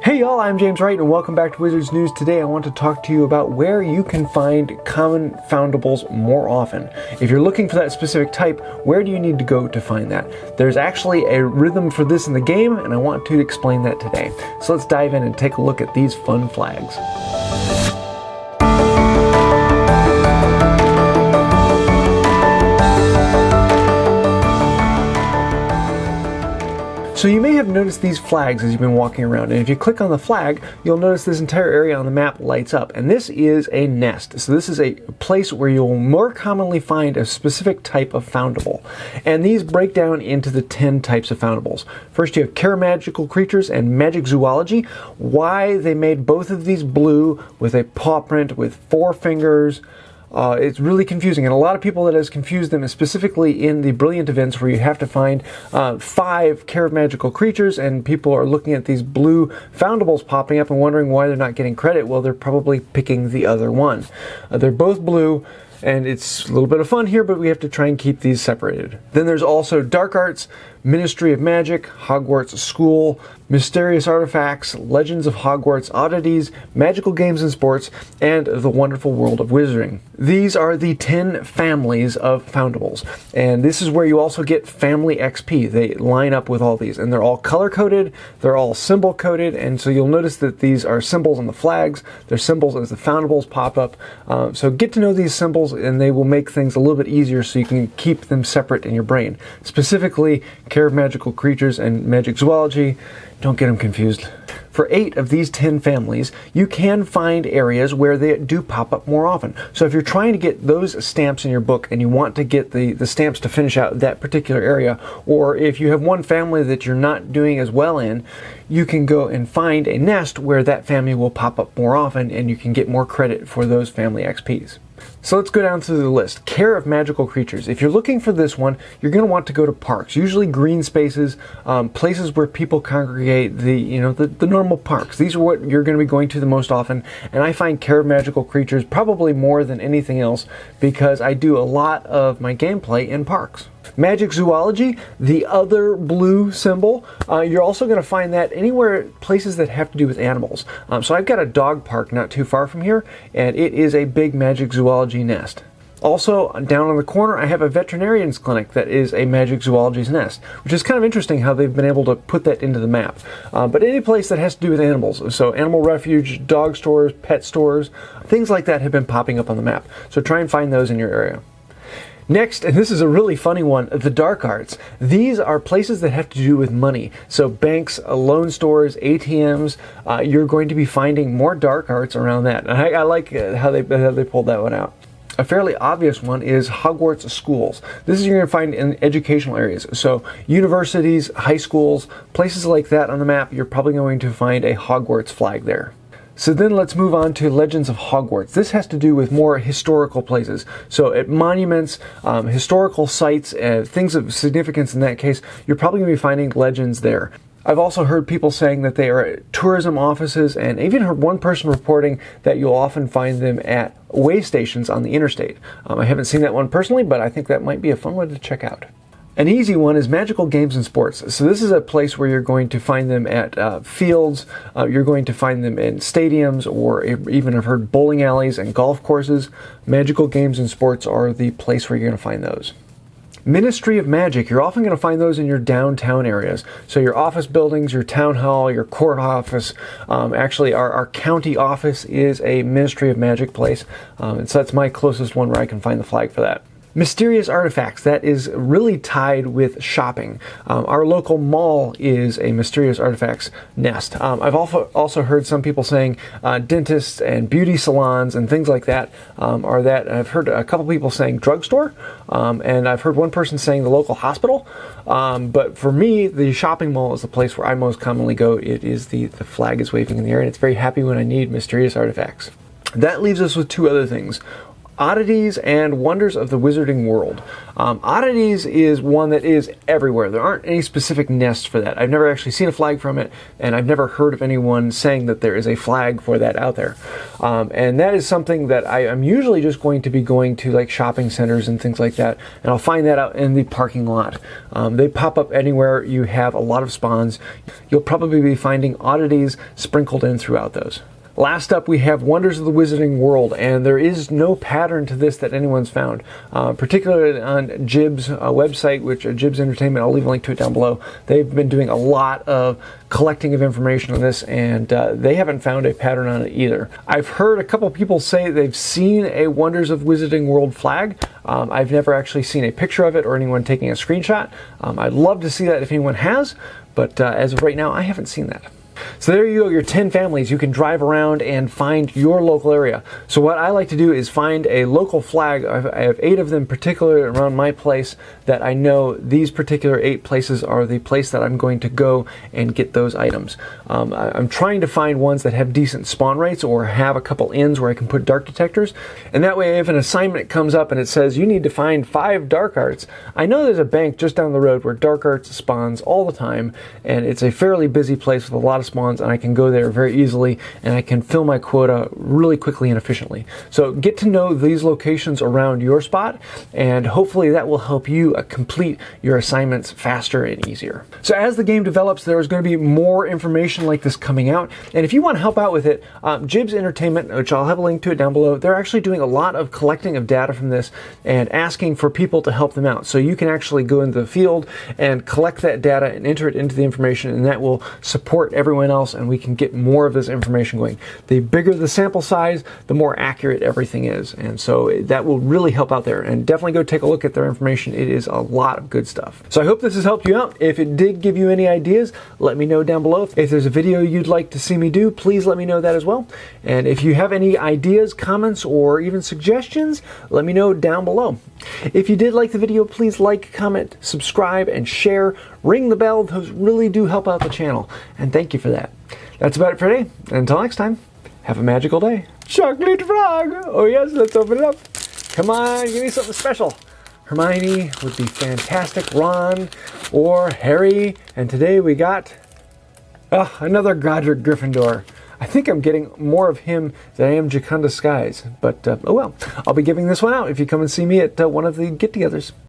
Hey y'all, I'm JamesWright and welcome back to Wizards News. Today I want to talk to you about where you can find common foundables more often. If you're looking for that specific type, where do you need to go to find that? There's actually a rhythm for this in the game and I want to explain that today. So let's dive in and take a look at these fun flags. So you may have noticed these flags as you've been walking around, and if you click on the flag, you'll notice this entire area on the map lights up, and this is a nest. So this is a place where you'll more commonly find a specific type of foundable, and these break down into the 10 types of foundables. First you have Magical creatures and magic zoology. Why they made both of these blue with a paw print with 4 fingers, it's really confusing, and a lot of people that has confused them, specifically in the Brilliant events where you have to find 5 Magical creatures, and people are looking at these blue foundables popping up and wondering why they're not getting credit. Well, they're probably picking the other one. They're both blue, and it's a little bit of fun here, but we have to try and keep these separated. Then there's also Dark Arts, Ministry of Magic, Hogwarts of Schools, Mysterious Artifacts, Legends of Hogwarts, Oddities, Magical Games and Sports, and The Wonderful World of Wizarding. These are the 10 families of foundables, and this is where you also get family XP. They line up with all these, and they're all color-coded, they're all symbol-coded, and so you'll notice that these are symbols on the flags, they're symbols as the foundables pop up. So get to know these symbols, and they will make things a little bit easier so you can keep them separate in your brain. Specifically, Magical creatures and magic zoology, don't get them confused. For 8 of these 10 families, you can find areas where they do pop up more often. So if you're trying to get those stamps in your book and you want to get the stamps to finish out that particular area, or if you have one family that you're not doing as well in, you can go and find a nest where that family will pop up more often and you can get more credit for those family XPs. So let's go down through the list. Magical creatures. If you're looking for this one, you're going to want to go to parks, usually green spaces, places where people congregate, the normal parks. These are what you're going to be going to the most often, and I find Magical creatures probably more than anything else because I do a lot of my gameplay in parks. Magic zoology, the other blue symbol, you're also going to find that anywhere, places that have to do with animals. So I've got a dog park not too far from here, and it is a big magic zoology nest. Also, down on the corner, I have a veterinarian's clinic that is a magic zoology's nest, which is kind of interesting how they've been able to put that into the map. But any place that has to do with animals, so animal refuge, dog stores, pet stores, things like that have been popping up on the map. So try and find those in your area. Next, and this is a really funny one, the Dark Arts. These are places that have to do with money. So banks, loan stores, ATMs, you're going to be finding more Dark Arts around that. And I like how they pulled that one out. A fairly obvious one is Hogwarts of Schools. This is you're going to find in educational areas. So universities, high schools, places like that on the map, you're probably going to find a Hogwarts flag there. So then let's move on to Legends of Hogwarts. This has to do with more historical places. So at monuments, historical sites, things of significance in that case, you're probably going to be finding legends there. I've also heard people saying that they are at tourism offices, and even heard one person reporting that you'll often find them at way stations on the interstate. I haven't seen that one personally, but I think that might be a fun one to check out. An easy one is Magical Games and Sports. So this is a place where you're going to find them at fields, you're going to find them in stadiums, or even I've heard bowling alleys and golf courses. Magical Games and Sports are the place where you're going to find those. Ministry of Magic, you're often going to find those in your downtown areas. So your office buildings, your town hall, your court office. Actually, our county office is a Ministry of Magic place, and so that's my closest one where I can find the flag for that. Mysterious Artifacts, that is really tied with shopping. Our local mall is a Mysterious Artifacts nest. I've also heard some people saying dentists and beauty salons and things like that are that. I've heard a couple people saying drugstore, and I've heard one person saying the local hospital. But for me, the shopping mall is the place where I most commonly go. It is the flag is waving in the air, and it's very happy when I need Mysterious Artifacts. That leaves us with 2 other things. Oddities and Wonders of the Wizarding World. Oddities is one that is everywhere. There aren't any specific nests for that. I've never actually seen a flag from it, and I've never heard of anyone saying that there is a flag for that out there. And that is something that I'm usually just going to be going to, like shopping centers and things like that, and I'll find that out in the parking lot. They pop up anywhere you have a lot of spawns. You'll probably be finding oddities sprinkled in throughout those. Last up, we have Wonders of the Wizarding World, and there is no pattern to this that anyone's found, particularly on Jibs' website, which Jibs Entertainment, I'll leave a link to it down below. They've been doing a lot of collecting of information on this, and they haven't found a pattern on it either. I've heard a couple people say they've seen a Wonders of Wizarding World flag. I've never actually seen a picture of it or anyone taking a screenshot. I'd love to see that if anyone has, but as of right now, I haven't seen that. So there you go, your 10 families. You can drive around and find your local area. So what I like to do is find a local flag. I have 8 of them particularly around my place that I know these particular 8 places are the place that I'm going to go and get those items. I'm trying to find ones that have decent spawn rates or have a couple inns where I can put dark detectors. And that way if an assignment comes up and it says you need to find 5 dark arts, I know there's a bank just down the road where dark arts spawns all the time, and it's a fairly busy place with a lot of spawns, and I can go there very easily and I can fill my quota really quickly and efficiently. So get to know these locations around your spot, and hopefully that will help you complete your assignments faster and easier. So as the game develops, there's going to be more information like this coming out, and if you want to help out with it, Jibs Entertainment, which I'll have a link to it down below, they're actually doing a lot of collecting of data from this and asking for people to help them out. So you can actually go into the field and collect that data and enter it into the information, and that will support everyone else, and we can get more of this information going. The bigger the sample size, the more accurate everything is, and so that will really help out there. And definitely go take a look at their information. It is a lot of good stuff. So I hope this has helped you out. If it did give you any ideas, let me know down below. If there's a video you'd like to see me do, please let me know that as well. And if you have any ideas, comments, or even suggestions, let me know down below. If you did like the video, please like, comment, subscribe, and share. Ring the bell. Those really do help out the channel, and thank you for that. That's about it for today. Until next time, have a magical day. Chocolate frog! Oh yes, let's open it up. Come on, give me something special. Hermione would be fantastic, Ron, or Harry, and today we got another Godric Gryffindor. I think I'm getting more of him than I am Jacunda Skies, but oh well. I'll be giving this one out if you come and see me at one of the get-togethers.